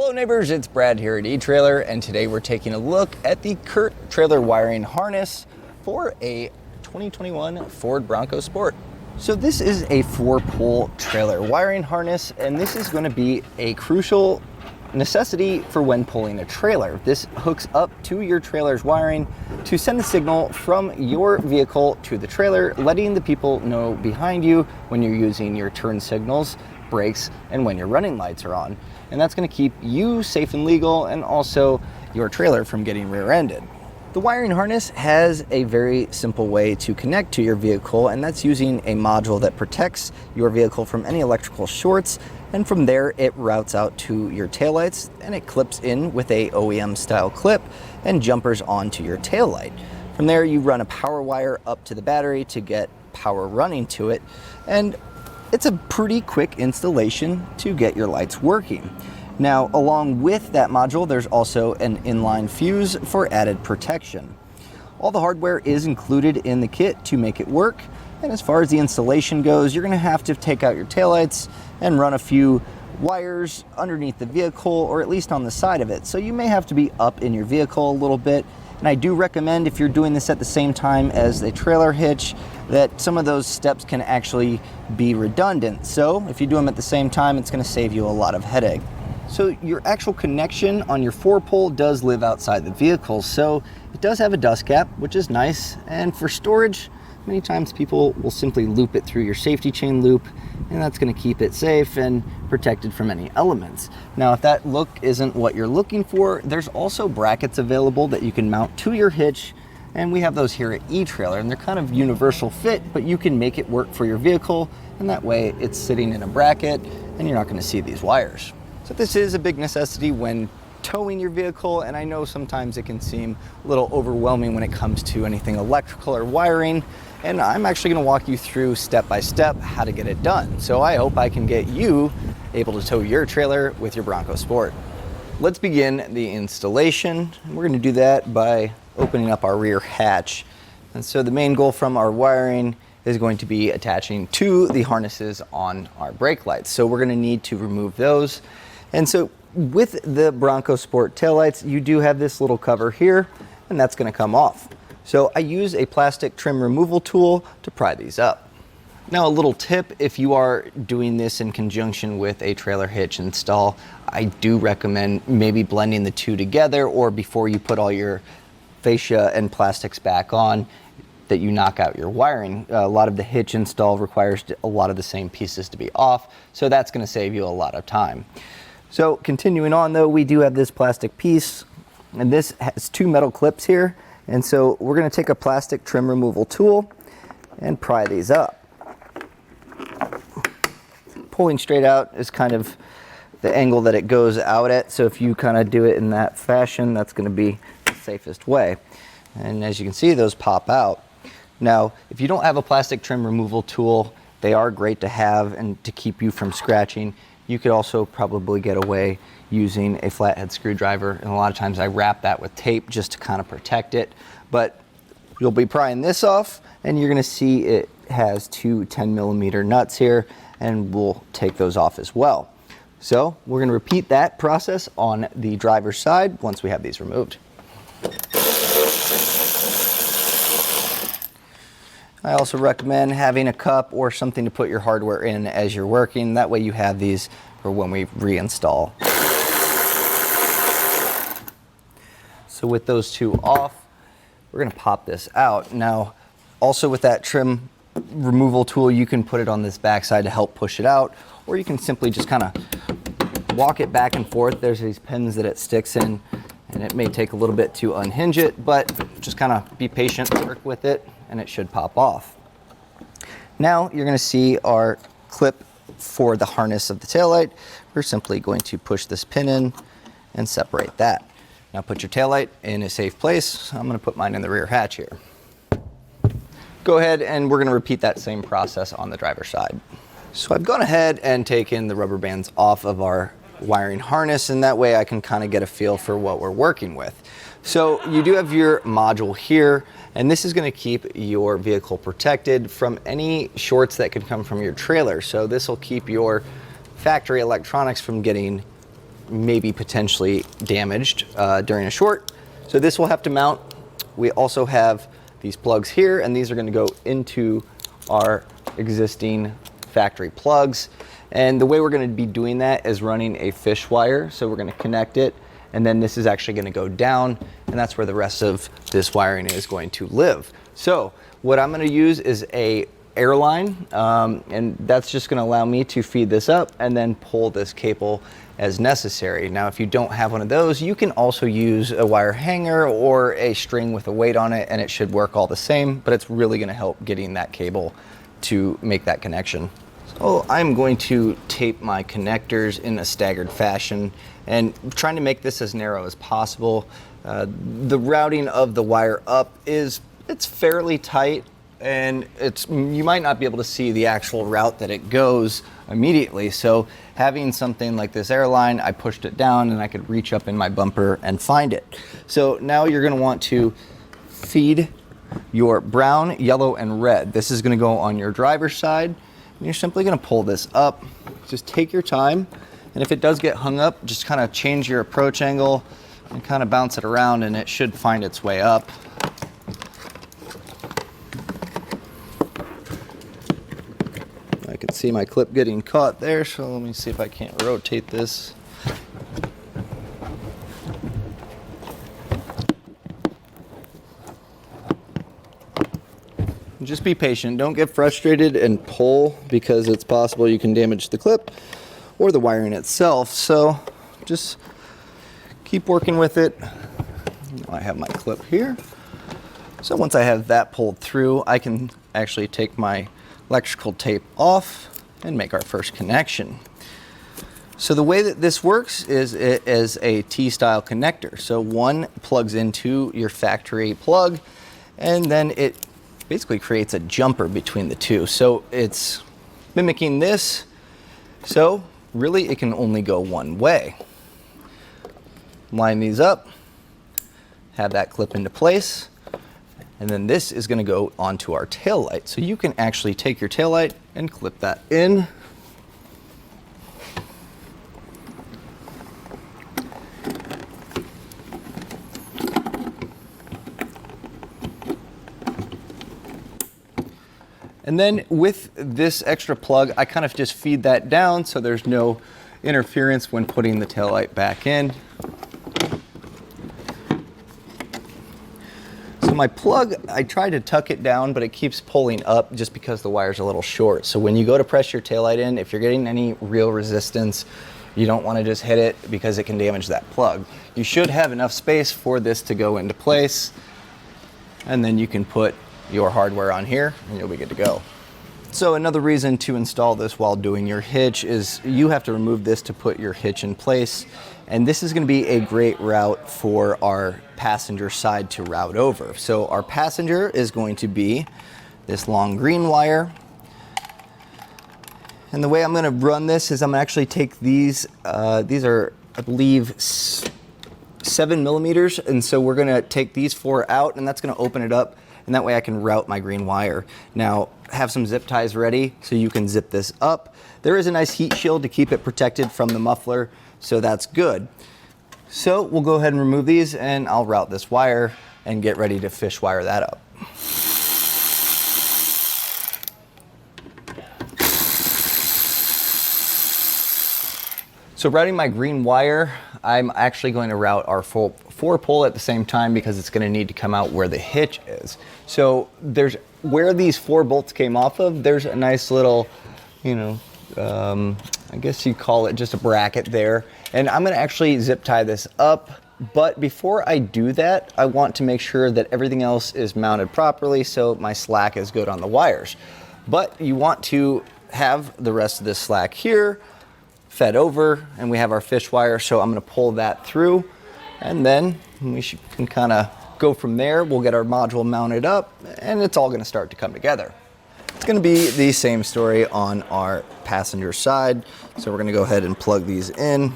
Hello neighbors, it's Brad here at eTrailer, and today we're taking a look at the Curt trailer wiring harness for a 2021 Ford Bronco Sport. So this is a 4-pole trailer wiring harness, and this is going to be a crucial necessity for when pulling a trailer. This hooks up to your trailer's wiring to send a signal from your vehicle to the trailer, letting the people know behind you when you're using your turn signals, brakes, and when your running lights are on. And that's going to keep you safe and legal, and also your trailer from getting rear-ended. The wiring harness has a very simple way to connect to your vehicle, and that's using a module that protects your vehicle from any electrical shorts, and from there it routes out to your taillights, and it clips in with a OEM style clip and jumpers onto your taillight. From there you run a power wire up to the battery to get power running to it, and it's a pretty quick installation to get your lights working. Now, along with that module, there's also an inline fuse for added protection. All the hardware is included in the kit to make it work, and as far as the installation goes, you're going to have to take out your taillights and run a few wires underneath the vehicle, or at least on the side of it. So you may have to be up in your vehicle a little bit, and I do recommend, if you're doing this at the same time as a trailer hitch, that some of those steps can actually be redundant. So if you do them at the same time, it's going to save you a lot of headache. So your actual connection on your 4-pole does live outside the vehicle, so it does have a dust cap, which is nice. And for storage, many times people will simply loop it through your safety chain loop, and that's going to keep it safe and protected from any elements. Now, if that look isn't what you're looking for, there's also brackets available that you can mount to your hitch, and we have those here at eTrailer, and they're kind of universal fit, but you can make it work for your vehicle, and that way it's sitting in a bracket and you're not going to see these wires. So this is a big necessity when towing your vehicle, and I know sometimes it can seem a little overwhelming when it comes to anything electrical or wiring, and I'm actually going to walk you through step by step how to get it done. So I hope I can get you able to tow your trailer with your Bronco Sport. Let's begin the installation. We're going to do that by opening up our rear hatch. And so the main goal from our wiring is going to be attaching to the harnesses on our brake lights. So we're going to need to remove those. And so with the Bronco Sport taillights, you do have this little cover here, and that's going to come off. So I use a plastic trim removal tool to pry these up. Now, a little tip, if you are doing this in conjunction with a trailer hitch install, I do recommend maybe blending the two together, or before you put all your fascia and plastics back on, that you knock out your wiring. A lot of the hitch install requires a lot of the same pieces to be off, so that's going to save you a lot of time. So continuing on though, we do have this plastic piece, and this has 2 metal clips here, and so we're going to take a plastic trim removal tool and pry these up. Pulling straight out is kind of the angle that it goes out at, so if you kind of do it in that fashion, that's going to be the safest way. And as you can see, those pop out. Now, if you don't have a plastic trim removal tool, they are great to have and to keep you from scratching. You could also probably get away using a flathead screwdriver, and a lot of times I wrap that with tape just to kind of protect it. But you'll be prying this off, and you're going to see it has 2 10mm nuts here, and we'll take those off as well. So we're going to repeat that process on the driver's side once we have these removed. I also recommend having a cup or something to put your hardware in as you're working. That way you have these for when we reinstall. So with those two off, we're going to pop this out. Now, also with that trim removal tool, you can put it on this backside to help push it out, or you can simply just kind of walk it back and forth. There's these pins that it sticks in, and it may take a little bit to unhinge it, but just kind of be patient, work with it, and it should pop off. Now you're going to see our clip for the harness of the taillight. We're simply going to push this pin in and separate that. Now put your taillight in a safe place. I'm going to put mine in the rear hatch here. Go ahead, and we're going to repeat that same process on the driver's side. So I've gone ahead and taken the rubber bands off of our wiring harness, and that way I can kind of get a feel for what we're working with. So you do have your module here, and this is going to keep your vehicle protected from any shorts that could come from your trailer. So this will keep your factory electronics from getting maybe potentially damaged during a short. So this will have to mount. We also have these plugs here, and these are going to go into our existing factory plugs. And the way we're going to be doing that is running a fish wire. So we're going to connect it, and then this is actually going to go down, and that's where the rest of this wiring is going to live. So what I'm going to use is a air line, and that's just going to allow me to feed this up and then pull this cable as necessary. Now, if you don't have one of those, you can also use a wire hanger or a string with a weight on it, and it should work all the same, but it's really going to help getting that cable to make that connection. So I'm going to tape my connectors in a staggered fashion and trying to make this as narrow as possible. The routing of the wire up it's fairly tight, and you might not be able to see the actual route that it goes immediately. So having something like this airline, I pushed it down and I could reach up in my bumper and find it. So now you're going to want to feed your brown, yellow, and red. This is going to go on your driver's side. And you're simply going to pull this up. Just take your time, and if it does get hung up, just kind of change your approach angle and kind of bounce it around, and it should find its way up. I can see my clip getting caught there, so let me see if I can't rotate this. Just be patient. Don't get frustrated and pull, because it's possible you can damage the clip or the wiring itself. So just keep working with it. I have my clip here. So once I have that pulled through, I can actually take my electrical tape off and make our first connection. So the way that this works is it is a T-style connector. So one plugs into your factory plug, and then it basically creates a jumper between the two. So it's mimicking this. So really it can only go one way. Line these up, have that clip into place, and then this is going to go onto our tail light. So you can actually take your tail light and clip that in. And then with this extra plug, I kind of just feed that down so there's no interference when putting the taillight back in. So my plug, I try to tuck it down, but it keeps pulling up just because the wire's a little short. So when you go to press your taillight in, if you're getting any real resistance, you don't want to just hit it because it can damage that plug. You should have enough space for this to go into place, and then you can put your hardware on here and you'll be good to go. So another reason to install this while doing your hitch is you have to remove this to put your hitch in place, and this is going to be a great route for our passenger side to route over. So our passenger is going to be this long green wire, and the way I'm going to run this is I'm going to actually take these are, I believe, 7 millimeters, and so we're going to take these 4 out, and that's going to open it up, and that way I can route my green wire. Now, have some zip ties ready so you can zip this up. There is a nice heat shield to keep it protected from the muffler, so that's good. So we'll go ahead and remove these, and I'll route this wire and get ready to fish wire that up. So routing my green wire, I'm actually going to route our 4-pole at the same time because it's going to need to come out where the hitch is. So there's where these 4 bolts came off of, there's a nice little, I guess you call it just a bracket there. And I'm going to actually zip tie this up. But before I do that, I want to make sure that everything else is mounted properly so my slack is good on the wires. But you want to have the rest of this slack here fed over, and we have our fish wire, so I'm going to pull that through, and then we can kind of go from there. We'll get our module mounted up, and it's all going to start to come together. It's going to be the same story on our passenger side, so we're going to go ahead and plug these in.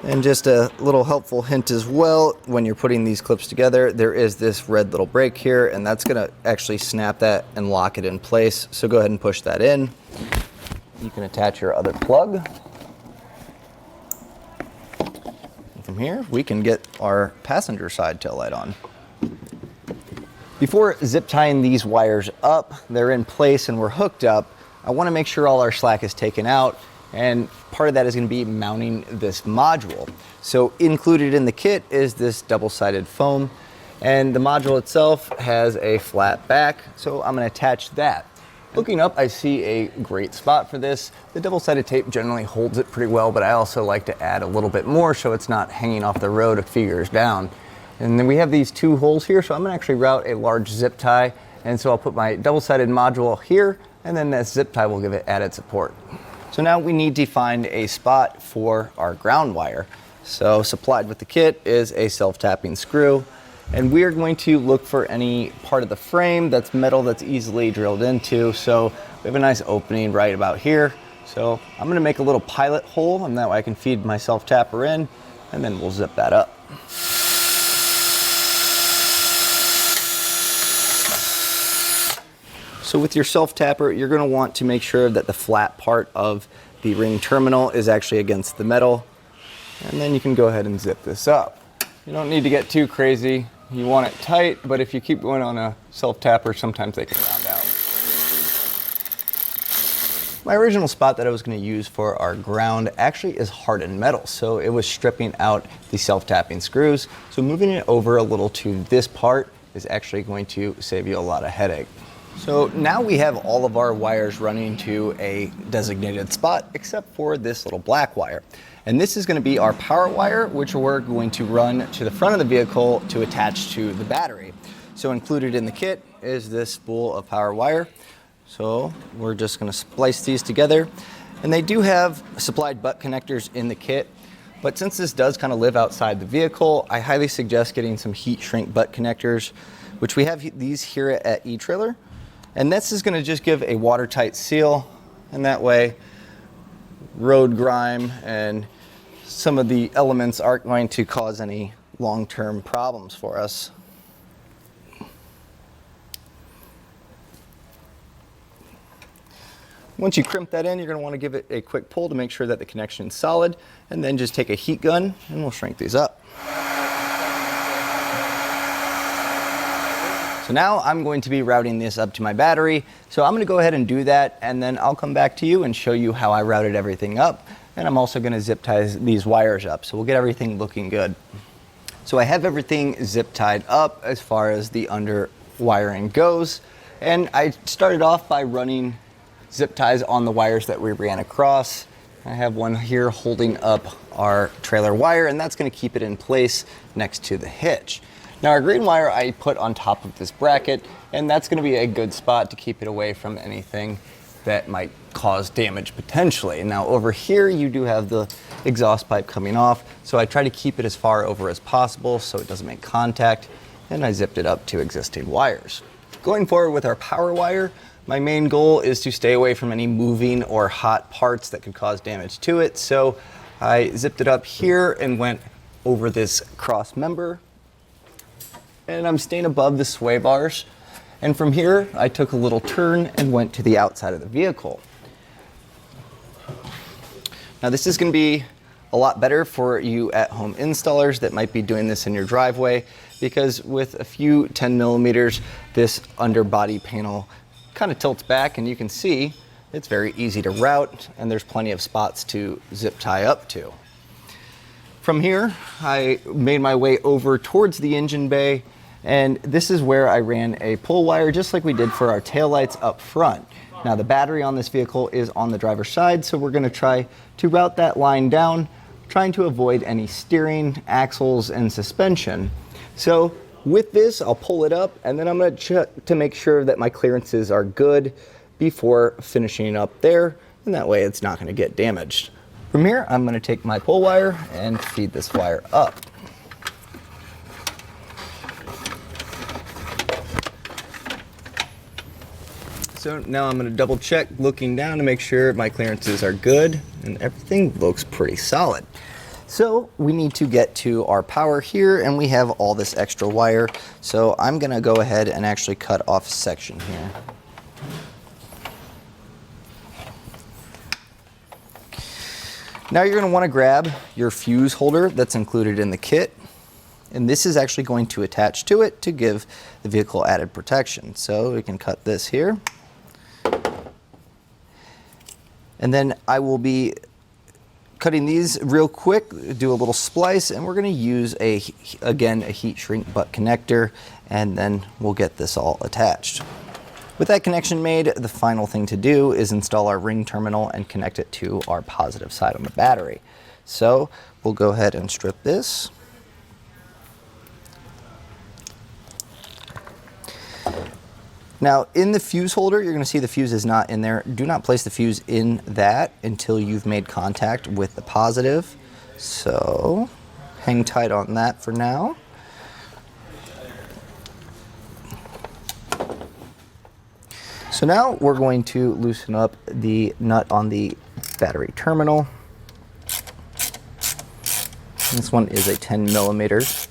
And just a little helpful hint as well, when you're putting these clips together, there is this red little brake here, and that's going to actually snap that and lock it in place, so go ahead and push that in. You can attach your other plug. From here, we can get our passenger side tail light on. Before zip tying these wires up, they're in place and we're hooked up, I want to make sure all our slack is taken out, and part of that is going to be mounting this module. So included in the kit is this double-sided foam, and the module itself has a flat back, so I'm going to attach that. Looking up, I see a great spot for this. The double-sided tape generally holds it pretty well, but I also like to add a little bit more so it's not hanging off the road a few years down. And then we have these two holes here, so I'm gonna actually route a large zip tie, and so I'll put my double-sided module here, and then that zip tie will give it added support. So now we need to find a spot for our ground wire. So supplied with the kit is a self-tapping screw, and we are going to look for any part of the frame that's metal that's easily drilled into. So we have a nice opening right about here. So I'm gonna make a little pilot hole, and that way I can feed my self-tapper in, and then we'll zip that up. So with your self-tapper, you're going to want to make sure that the flat part of the ring terminal is actually against the metal. And then you can go ahead and zip this up. You don't need to get too crazy. You want it tight, but if you keep going on a self-tapper, sometimes they can round out. My original spot that I was going to use for our ground actually is hardened metal, so it was stripping out the self-tapping screws. So moving it over a little to this part is actually going to save you a lot of headache. So now we have all of our wires running to a designated spot except for this little black wire. And this is going to be our power wire, which we're going to run to the front of the vehicle to attach to the battery. So included in the kit is this spool of power wire. So we're just going to splice these together. And they do have supplied butt connectors in the kit. But since this does kind of live outside the vehicle, I highly suggest getting some heat shrink butt connectors, which we have these here at eTrailer. And this is going to just give a watertight seal, and that way road grime and some of the elements aren't going to cause any long-term problems for us. Once you crimp that in, you're going to want to give it a quick pull to make sure that the connection is solid, and then just take a heat gun and we'll shrink these up. So now I'm going to be routing this up to my battery. So I'm going to go ahead and do that, and then I'll come back to you and show you how I routed everything up. And I'm also going to zip tie these wires up, so we'll get everything looking good. So I have everything zip tied up as far as the under wiring goes. And I started off by running zip ties on the wires that we ran across. I have one here holding up our trailer wire, and that's going to keep it in place next to the hitch. Now our green wire I put on top of this bracket, and that's going to be a good spot to keep it away from anything that might cause damage potentially. Now over here you do have the exhaust pipe coming off, so I try to keep it as far over as possible so it doesn't make contact, and I zipped it up to existing wires. Going forward with our power wire, my main goal is to stay away from any moving or hot parts that could cause damage to it, so I zipped it up here and went over this cross member. And I'm staying above the sway bars. And from here, I took a little turn and went to the outside of the vehicle. Now this is going to be a lot better for you at-home installers that might be doing this in your driveway, because with a few 10 millimeters, this underbody panel kind of tilts back, and you can see it's very easy to route, and there's plenty of spots to zip tie up to. From here, I made my way over towards the engine bay, and this is where I ran a pull wire just like we did for our taillights up front. Now the battery on this vehicle is on the driver's side, so we're going to try to route that line down, trying to avoid any steering, axles, and suspension. So with this, I'll pull it up, and then I'm going to check to make sure that my clearances are good before finishing up there, and that way it's not going to get damaged. From here, I'm going to take my pull wire and feed this wire up. So now I'm going to double check looking down to make sure my clearances are good, and everything looks pretty solid. So we need to get to our power here, and we have all this extra wire. So I'm going to go ahead and actually cut off a section here. Now you're going to want to grab your fuse holder that's included in the kit. And this is actually going to attach to it to give the vehicle added protection. So we can cut this here. And then I will be cutting these real quick, do a little splice, and we're going to use again a heat shrink butt connector, and then we'll get this all attached. With that connection made, the final thing to do is install our ring terminal and connect it to our positive side on the battery. So we'll go ahead and strip this. Now in the fuse holder, you're going to see the fuse is not in there. Do not place the fuse in that until you've made contact with the positive. So hang tight on that for now. So now we're going to loosen up the nut on the battery terminal. This one is a 10 millimeters.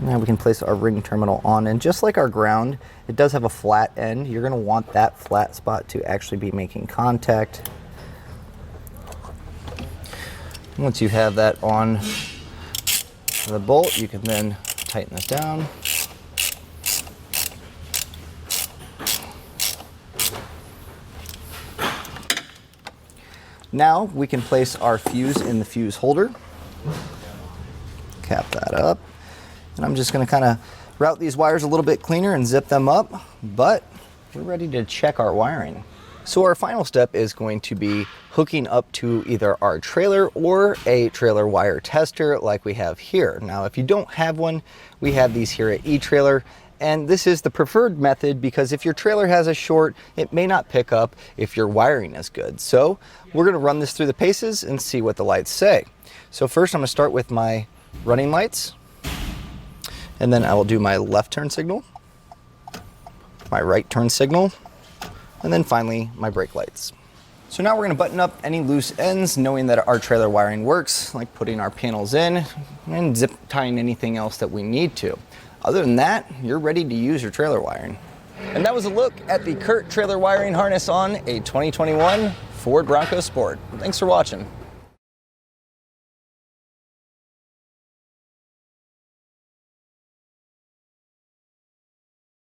Now we can place our ring terminal on, and just like our ground, it does have a flat end. You're going to want that flat spot to actually be making contact. Once you have that on the bolt, you can then tighten this down. Now we can place our fuse in the fuse holder. Cap that up. And I'm just going to kind of route these wires a little bit cleaner and zip them up, but we're ready to check our wiring. So our final step is going to be hooking up to either our trailer or a trailer wire tester like we have here. Now, if you don't have one, we have these here at eTrailer, and this is the preferred method because if your trailer has a short, it may not pick up if your wiring is good. So we're going to run this through the paces and see what the lights say. So first I'm going to start with my running lights, and then I will do my left turn signal, my right turn signal, and then finally my brake lights. So now we're going to button up any loose ends, knowing that our trailer wiring works, like putting our panels in and zip tying anything else that we need to. Other than that, you're ready to use your trailer wiring. And that was a look at the Curt trailer wiring harness on a 2021 Ford Bronco Sport. Thanks for watching.